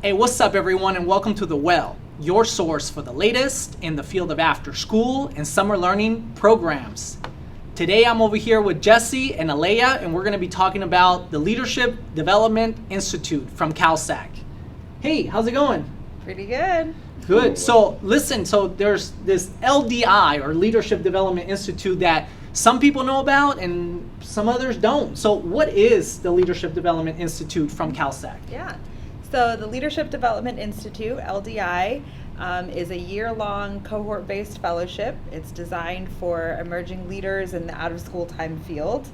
Hey, what's up everyone, and welcome to The Well, your source for the latest in the field of after school and summer learning programs. Today I'm over here with Jesse and Aleah, and we're going to be talking about the Leadership Development Institute from CalSAC. Hey, how's it going? Pretty good. Good. So listen, there's this LDI, or Leadership Development Institute, that some people know about and some others don't. So what is the Leadership Development Institute from CalSAC? Yeah. So the Leadership Development Institute, LDI, is a year-long cohort-based fellowship. It's designed for emerging leaders in the out-of-school time field.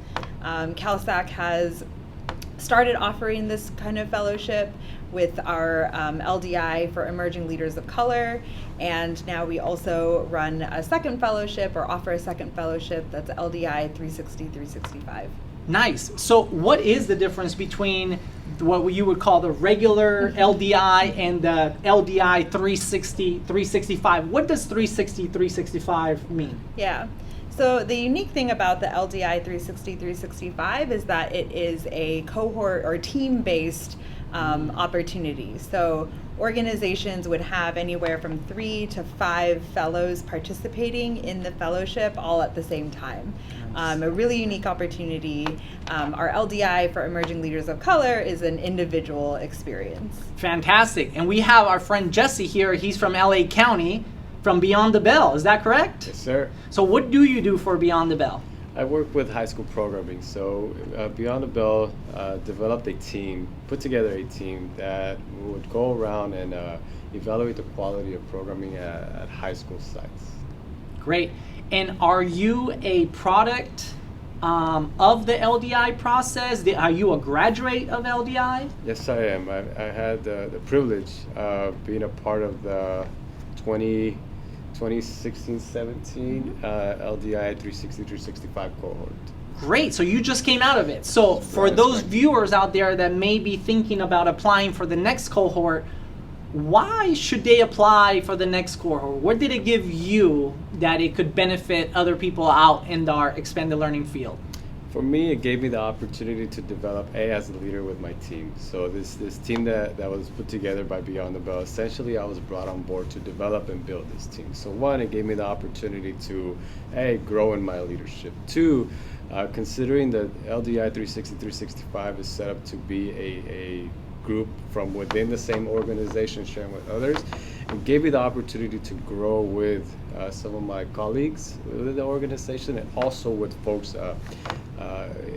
CalSAC has started offering this kind of fellowship with our LDI for emerging leaders of color, and now we also run a second fellowship, or offer a second fellowship, that's LDI 360-365. Nice. So what is the difference between what you would call the regular LDI and the LDI 360-365? What does 360-365 mean? Yeah. So the unique thing about the LDI 360-365 is that it is a cohort or team-based opportunity. So organizations would have anywhere from 3 to 5 fellows participating in the fellowship all at the same time. A really unique opportunity. Our LDI for emerging leaders of color is an individual experience. Fantastic. And we have our friend Jesse here. He's from LA County, from Beyond the Bell. Is that correct? Yes, sir. So what do you do for Beyond the Bell? I work with high school programming. So Beyond the Bell developed a team, put together a team that would go around and evaluate the quality of programming at high school sites. Great. And are you a product of the LDI process? Are you a graduate of LDI? Yes, I am. I had the privilege of being a part of the 2016-17 LDI 360-365 cohort. Great, so you just came out of it. So for those viewers out there that may be thinking about applying for the next cohort, why should they apply for the next cohort? What did it give you that it could benefit other people out in our expanded learning field? For me, it gave me the opportunity to develop as a leader with my team. So this team that was put together by Beyond the Bell, essentially I was brought on board to develop and build this team. So one, it gave me the opportunity to grow in my leadership. Two, considering that LDI 360-365 is set up to be a group from within the same organization sharing with others, it gave me the opportunity to grow with some of my colleagues within the organization, and also with folks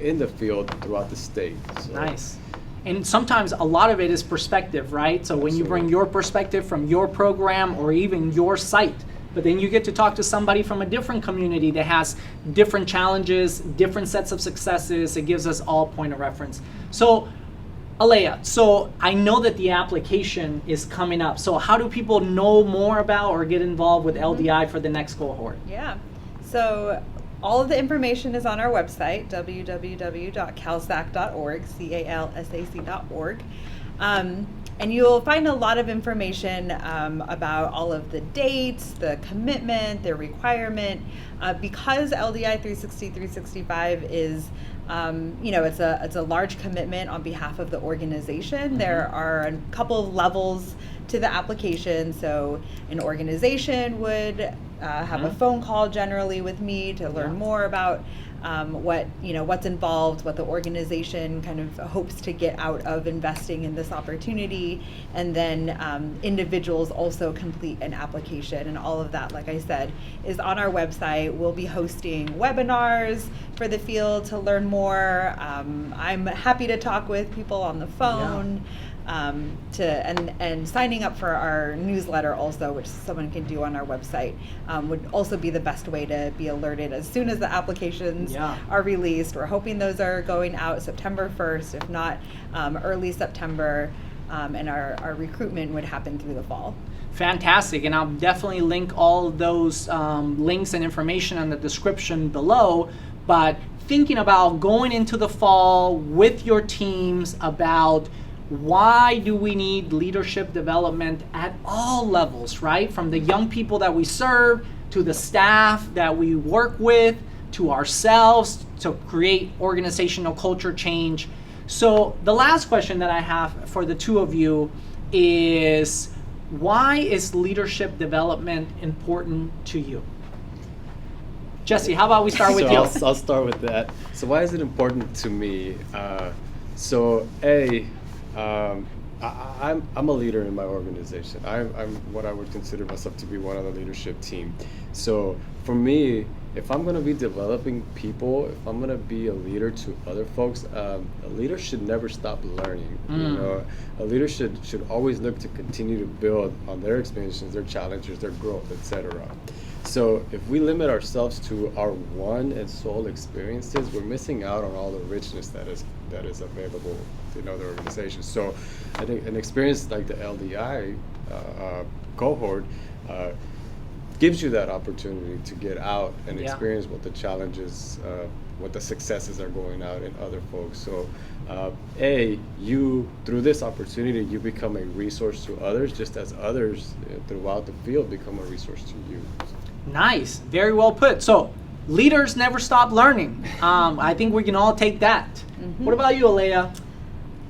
in the field throughout the state. So. Nice. And sometimes a lot of it is perspective, right? So when you bring your perspective from your program or even your site, but then you get to talk to somebody from a different community that has different challenges, different sets of successes. It gives us all point of reference. So Aleah, so I know that the application is coming up. So how do people know more about or get involved with LDI for the next cohort? Yeah. So all of the information is on our website, www.calsac.org, CALSAC.org. And you'll find a lot of information about all of the dates, the commitment, the requirement. Because LDI 360-365 is, it's a large commitment on behalf of the organization. Mm-hmm. There are a couple of levels to the application. So an organization would have a phone call generally with me to learn more about what's involved, what the organization kind of hopes to get out of investing in this opportunity, and then individuals also complete an application, and all of that, like I said, is on our website. We'll be hosting webinars for the field to learn more. I'm happy to talk with people on the phone. And signing up for our newsletter also, which someone can do on our website, would also be the best way to be alerted as soon as the applications are released. We're hoping those are going out September 1st, if not early September, and our recruitment would happen through the fall. Fantastic, and I'll definitely link all those links and information in the description below. But thinking about going into the fall with your teams about why do we need leadership development at all levels, right? From the young people that we serve, to the staff that we work with, to ourselves, to create organizational culture change. So the last question that I have for the two of you is, why is leadership development important to you? Jesse, how about we start with you? I'll start with that. So why is it important to me? I'm a leader in my organization. I'm what I would consider myself to be one on the leadership team. So for me, if I'm going to be developing people, if I'm going to be a leader to other folks, a leader should never stop learning. You know, a leader should always look to continue to build on their experiences, their challenges, their growth, etc. So if we limit ourselves to our one and sole experiences, we're missing out on all the richness that is available in other organizations. So I think an experience like the LDI cohort gives you that opportunity to get out and experience what the challenges, what the successes are going out in other folks. So you, through this opportunity, you become a resource to others, just as others throughout the field become a resource to you. Nice, very well put. So leaders never stop learning. I think we can all take that. What about you, Aleah?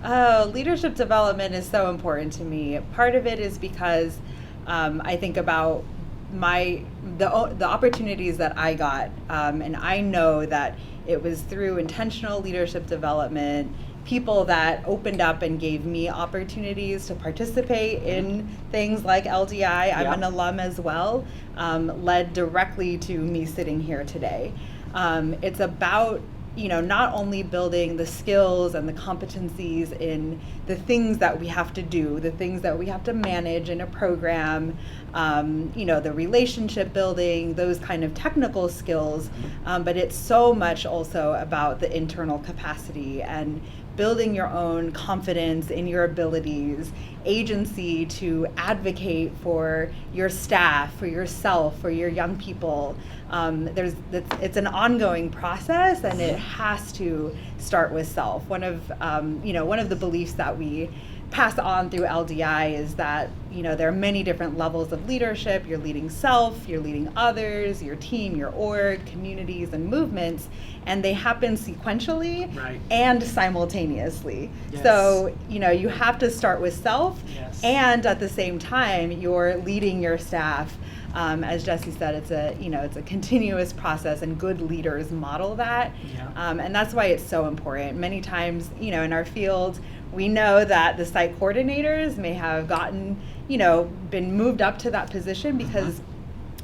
Oh, leadership development is so important to me. Part of it is because I think about the opportunities that I got, and I know that it was through intentional leadership development, people that opened up and gave me opportunities to participate in things like LDI. I'm an alum as well, led directly to me sitting here today. It's about, not only building the skills and the competencies in the things that we have to do, the things that we have to manage in a program, the relationship building, those kind of technical skills, but it's so much also about the internal capacity and building your own confidence in your abilities, agency to advocate for your staff, for yourself, for your young people. It's an ongoing process, and it has to start with self. One of the beliefs that we pass on through LDI is that there are many different levels of leadership. You're leading self, you're leading others, your team, your org, communities, and movements, and they happen sequentially and simultaneously. Yes. So you have to start with self, and at the same time you're leading your staff. As Jesse said, it's a continuous process, and good leaders model that. And that's why it's so important. Many times, in our field, we know that the site coordinators may have gotten, been moved up to that position because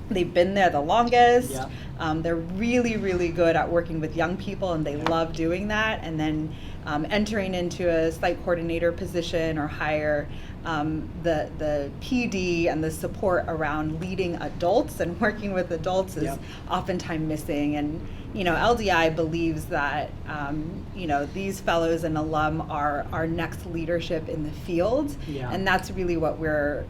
they've been there the longest. They're really, really good at working with young people, and they love doing that. And then entering into a site coordinator position or higher, the PD and the support around leading adults and working with adults is oftentimes missing. And LDI believes that these fellows and alum are our next leadership in the field, and that's really what we're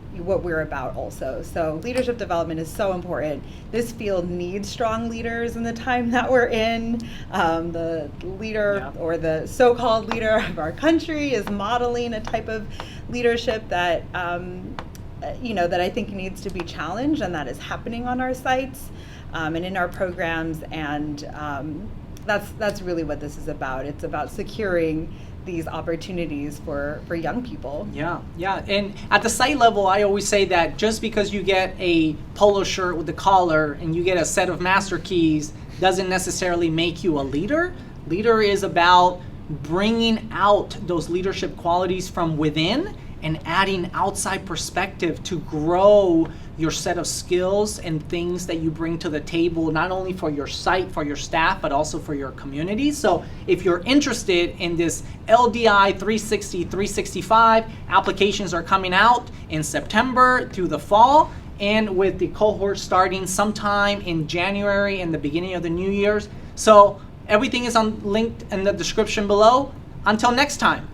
about also. So leadership development is so important. This field needs strong leaders in the time that we're in. The leader or the so-called leader of our country is modeling a type of leadership that that I think needs to be challenged, and that is happening on our sites. And in our programs, and that's really what this is about. It's about securing these opportunities for young people. And at the site level, I always say that just because you get a polo shirt with the collar and you get a set of master keys doesn't necessarily make you a leader. Leader is about bringing out those leadership qualities from within and adding outside perspective to grow your set of skills and things that you bring to the table, not only for your site, for your staff, but also for your community. So if you're interested in this LDI 360, 365, applications are coming out in September through the fall, and with the cohort starting sometime in January and the beginning of the new year's. So everything is linked in the description below. Until next time.